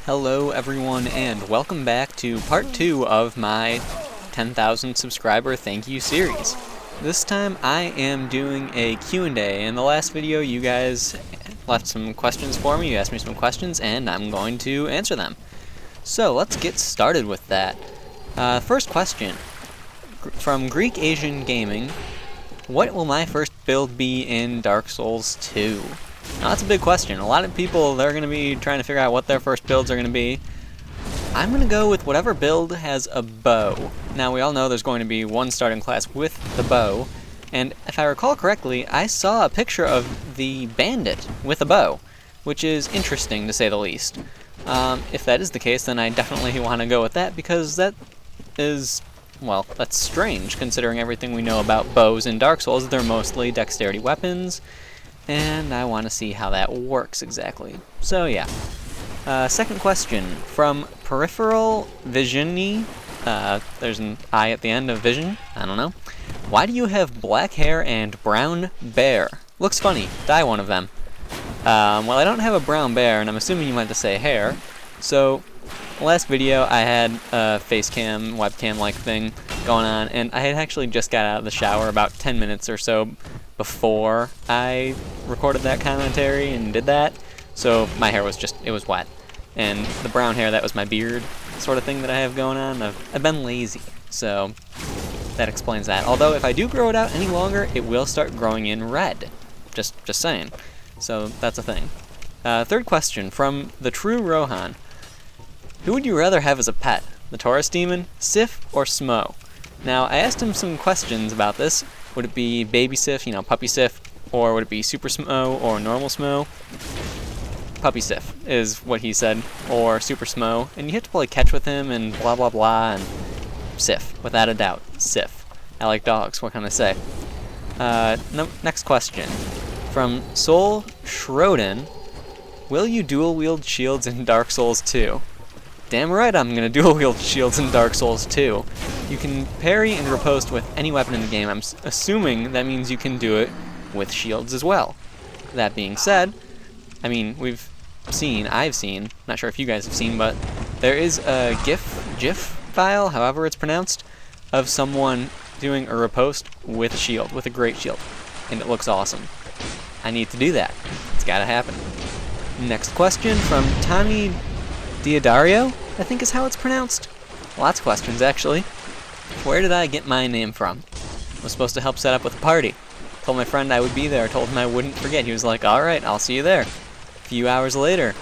Hello everyone and welcome back to part 2 of my 10,000 subscriber thank you series. This time I am doing a Q&A. In the last video you guys left some questions for me, you asked me some questions and I'm going to answer them. So let's get started with that. First question from Greek Asian Gaming. What will my first build be in Dark Souls 2? Now that's a big question. A lot of people, they're going to be trying to figure out what their first builds are going to be. I'm going to go with whatever build has a bow. Now we all know there's going to be one starting class with the bow, and if I recall correctly, I saw a picture of the bandit with a bow, which is interesting to say the least. If that is the case, then I definitely want to go with that, because that is, well, that's strange considering everything we know about bows in Dark Souls. They're mostly dexterity weapons, and I want to see how that works exactly. So yeah. Second question from Peripheral Visiony. There's an I at the end of vision. I don't know. Why do you have black hair and brown bear? Looks funny. Dye one of them. Well, I don't have a brown bear, and I'm assuming you meant to say hair. So, last video I had a face cam, webcam-like thing going on, and I had actually just got out of the shower about 10 minutes or so before I recorded that commentary and did that. So my hair was it was wet. And the brown hair, that was my beard sort of thing that I have going on. I've been lazy, so that explains that. Although if I do grow it out any longer, it will start growing in red. Just saying. So that's a thing. Third question from the True Rohan. Who would you rather have as a pet? The Taurus Demon, Sif, or Smo? Now, I asked him some questions about this. Would it be Baby Sif, Puppy Sif, or would it be Super Smo or Normal Smo? Puppy Sif is what he said, or Super Smo, and you have to play catch with him and blah blah blah, and Sif, without a doubt, Sif. I like dogs, what can I say? Next question. From Soul Schroden. Will you dual wield shields in Dark Souls 2? Damn right I'm gonna dual wield shields in Dark Souls 2. You can parry and riposte with any weapon in the game. I'm assuming that means you can do it with shields as well. That being said, I mean, I've seen, not sure if you guys have seen, but there is a GIF file, however it's pronounced, of someone doing a riposte with a shield, with a great shield, and it looks awesome. I need to do that. It's gotta happen. Next question from Tani Diodario, I think is how it's pronounced. Lots of questions, actually. Where did I get my name from? I was supposed to help set up with a party. Told my friend I would be there, told him I wouldn't forget. He was like, alright, I'll see you there. A few hours later,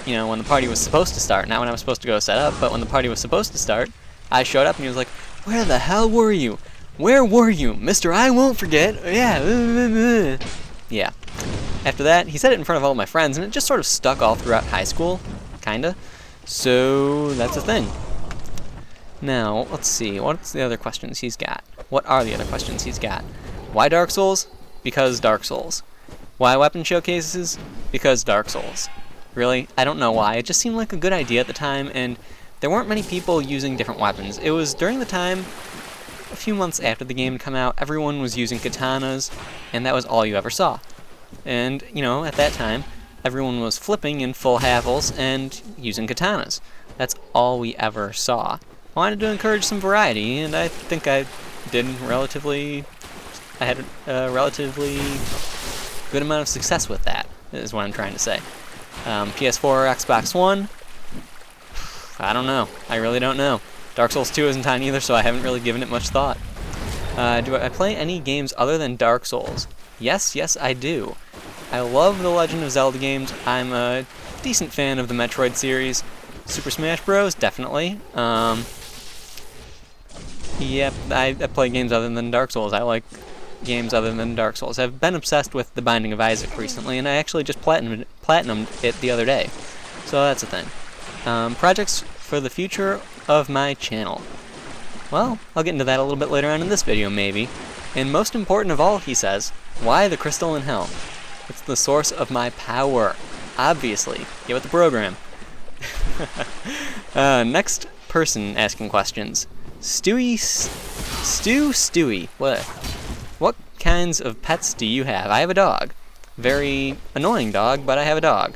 when the party was supposed to start, not when I was supposed to go set up, but when the party was supposed to start, I showed up and he was like, where the hell were you? Where were you? Mr. I won't forget. Yeah. Yeah. After that, he said it in front of all my friends, and it just sort of stuck all throughout high school. Kinda. So, that's a thing. Now, let's see. What's the other questions he's got? What are the other questions he's got? Why Dark Souls? Because Dark Souls. Why weapon showcases? Because Dark Souls. Really? I don't know why. It just seemed like a good idea at the time, and there weren't many people using different weapons. It was during the time, a few months after the game had come out, everyone was using katanas, and that was all you ever saw. And, at that time, everyone was flipping in full havels and using katanas. That's all we ever saw. I wanted to encourage some variety, and I think I had a relatively good amount of success with that, is what I'm trying to say. PS4 or Xbox One? I don't know. I really don't know. Dark Souls 2 isn't on either, so I haven't really given it much thought. Do I play any games other than Dark Souls? Yes, I do. I love the Legend of Zelda games. I'm a decent fan of the Metroid series. Super Smash Bros, definitely. Yep, I play games other than Dark Souls. I like games other than Dark Souls. I've been obsessed with The Binding of Isaac recently, and I actually just platinumed it the other day. So that's a thing. Projects for the future of my channel. Well, I'll get into that a little bit later on in this video, maybe. And most important of all, he says, why the crystal in hell? It's the source of my power. Obviously. Get with the program. Next person asking questions. Stewie. What kinds of pets do you have? I have a dog. Very annoying dog, but I have a dog.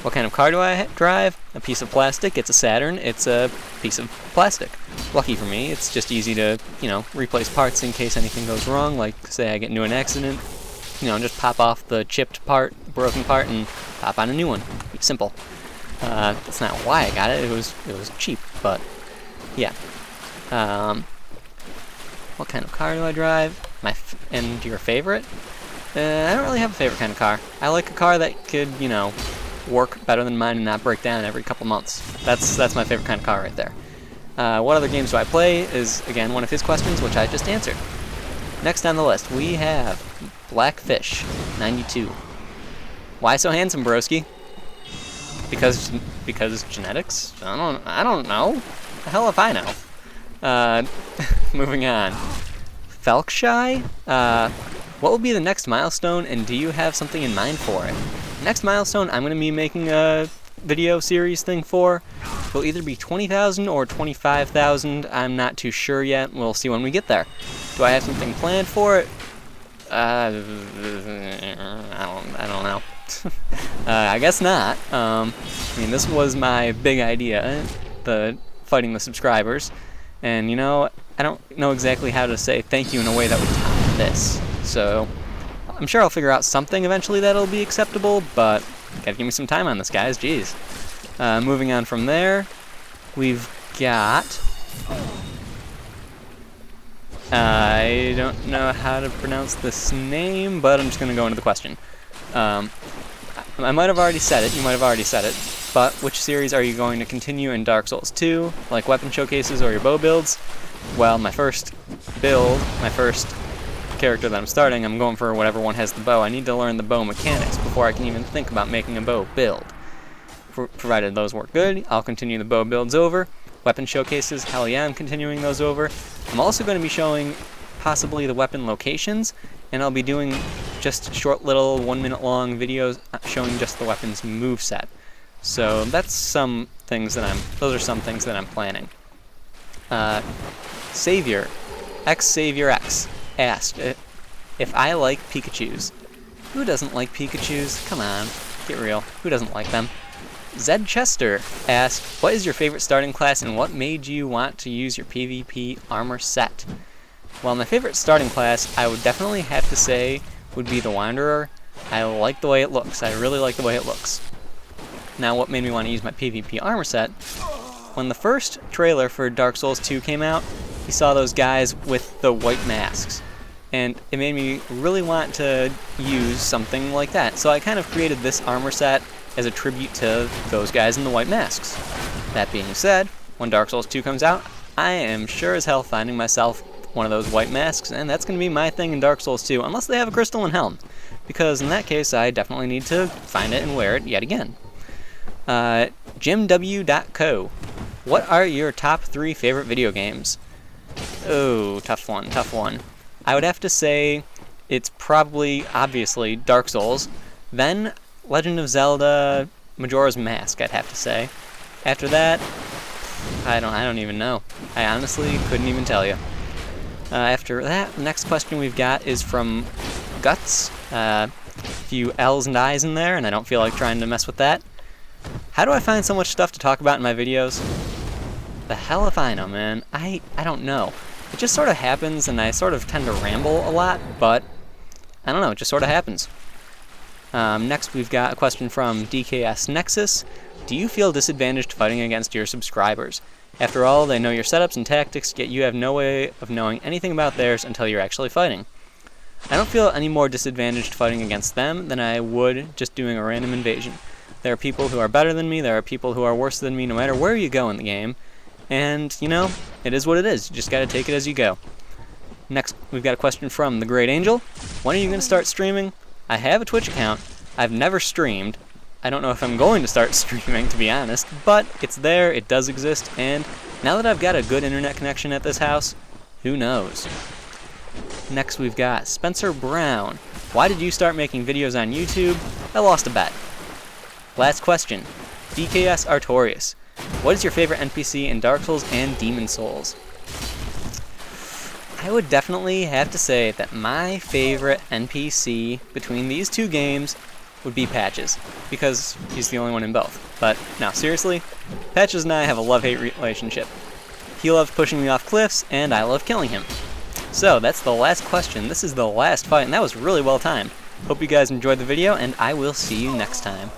What kind of car do I drive? A piece of plastic. It's a Saturn. It's a piece of plastic. Lucky for me, it's just easy to, replace parts in case anything goes wrong. Like, say I get into an accident, just pop off the chipped part, broken part, and pop on a new one. Simple. That's not why I got it. It was cheap, but yeah. What kind of car do I drive? And your favorite? I don't really have a favorite kind of car. I like a car that could, work better than mine and not break down every couple months. That's my favorite kind of car right there. What other games do I play is, again, one of his questions, which I just answered. Next on the list, we have Blackfish 92. Why so handsome, broski? Because genetics? I don't know. The hell if I know. Moving on. Felkshy? What will be the next milestone, and do you have something in mind for it? Next milestone I'm going to be making a video series thing for will either be 20,000 or 25,000. I'm not too sure yet. We'll see when we get there. Do I have something planned for it? I don't know. I guess not. This was my big idea, the fighting the subscribers, and I don't know exactly how to say thank you in a way that would top this. So I'm sure I'll figure out something eventually that'll be acceptable, but gotta give me some time on this, guys. Jeez. Moving on from there, we've got... I don't know how to pronounce this name, but I'm just going to go into the question. I might have already said it, you might have already said it, but which series are you going to continue in Dark Souls 2, like weapon showcases or your bow builds? Well, my first character that I'm starting, I'm going for whatever one has the bow. I need to learn the bow mechanics before I can even think about making a bow build. Provided those work good, I'll continue the bow builds over. Weapon showcases, hell yeah, I'm continuing those over. I'm also going to be showing possibly the weapon locations, and I'll be doing just short little 1-minute long videos showing just the weapon's moveset. So that's some things that those are some things that I'm planning. Savior, Xavier X, asked if I like Pikachus. Who doesn't like Pikachus? Come on, get real. Who doesn't like them? Zed Chester asked, what is your favorite starting class and what made you want to use your PvP armor set? Well, my favorite starting class, I would definitely have to say, would be the Wanderer. I like the way it looks. I really like the way it looks. Now, what made me want to use my PvP armor set? When the first trailer for Dark Souls 2 came out, you saw those guys with the white masks. And it made me really want to use something like that. So I kind of created this armor set as a tribute to those guys in the white masks. That being said, when Dark Souls 2 comes out, I am sure as hell finding myself one of those white masks, and that's going to be my thing in Dark Souls 2, unless they have a crystalline helm. Because in that case, I definitely need to find it and wear it yet again. JimW.co. What are your top 3 favorite video games? Oh, tough one. I would have to say it's probably, obviously, Dark Souls, then Legend of Zelda Majora's Mask, I'd have to say. After that, I don't even know. I honestly couldn't even tell you. After that, the next question we've got is from Guts. A few L's and I's in there, and I don't feel like trying to mess with that. How do I find so much stuff to talk about in my videos? The hell if I know, man. I don't know. It just sort of happens, and I sort of tend to ramble a lot, but I don't know, it just sort of happens. Next, we've got a question from DKS Nexus. Do you feel disadvantaged fighting against your subscribers? After all, they know your setups and tactics, yet you have no way of knowing anything about theirs until you're actually fighting. I don't feel any more disadvantaged fighting against them than I would just doing a random invasion. There are people who are better than me, there are people who are worse than me, no matter where you go in the game. And, it is what it is. You just gotta take it as you go. Next, we've got a question from The Great Angel. When are you gonna start streaming? I have a Twitch account. I've never streamed. I don't know if I'm going to start streaming, to be honest, but it's there, it does exist, and now that I've got a good internet connection at this house, who knows? Next we've got Spencer Brown. Why did you start making videos on YouTube? I lost a bet. Last question. DKS Artorius. What is your favorite NPC in Dark Souls and Demon Souls? I would definitely have to say that my favorite NPC between these two games would be Patches, because he's the only one in both. But no, seriously, Patches and I have a love-hate relationship. He loves pushing me off cliffs, and I love killing him. So that's the last question. This is the last fight, and that was really well timed. Hope you guys enjoyed the video, and I will see you next time.